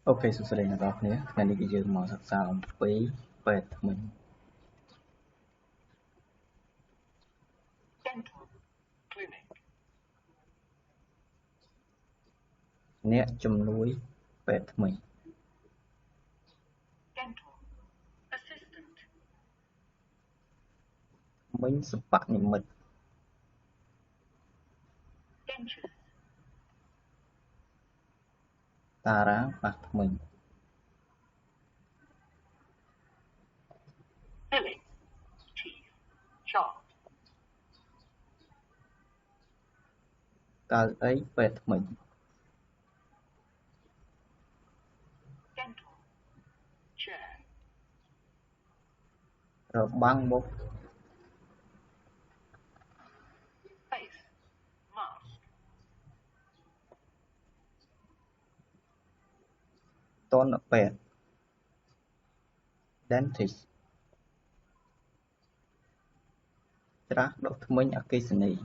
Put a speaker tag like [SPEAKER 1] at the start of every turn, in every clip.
[SPEAKER 1] Ok, số sẽ là đó nhé. Ngày nay cái dương màu sắc sao với về mình
[SPEAKER 2] Dental clinic.
[SPEAKER 1] nè chùm núi về mình
[SPEAKER 2] Dental assistant.
[SPEAKER 1] mình sắp bạc những mật
[SPEAKER 2] Dentures.
[SPEAKER 1] ta rá bạc mình
[SPEAKER 2] Filling. Teeth. Sharp.
[SPEAKER 1] cao ấy về mình
[SPEAKER 2] Dental chair.
[SPEAKER 1] rồi băng bốc
[SPEAKER 2] Face mask.
[SPEAKER 1] tôn về dentist ra độ mình ở cây sân này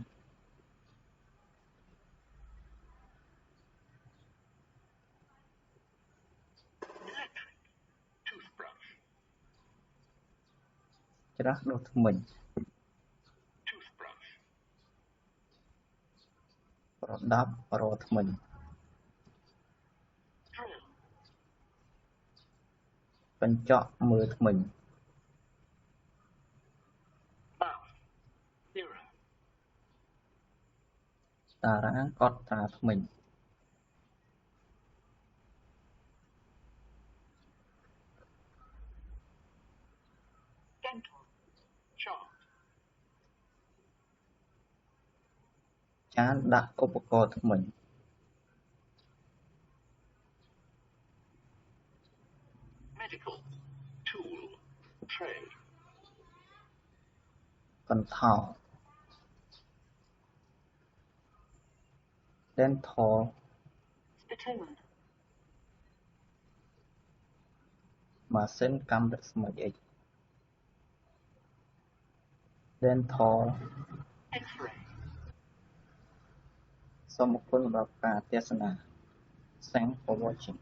[SPEAKER 2] Electric toothbrush.
[SPEAKER 1] ra độ mình
[SPEAKER 2] Toothbrush.
[SPEAKER 1] rồi đáp rồi mình
[SPEAKER 2] Drill.
[SPEAKER 1] bên chọn mưa mình
[SPEAKER 2] Mouth. Mirror.
[SPEAKER 1] ta rá cọt ta mình
[SPEAKER 2] Dental chart.
[SPEAKER 1] chán đặtឧបករណ៍ mình
[SPEAKER 2] Medical tool tray.
[SPEAKER 1] còn thảo dental
[SPEAKER 2] Spittoon.
[SPEAKER 1] mà xin cam được mình ấy dental
[SPEAKER 2] X-ray.
[SPEAKER 1] សូមអរគុណសម្រាប់ការទស្សនា Thanks for watching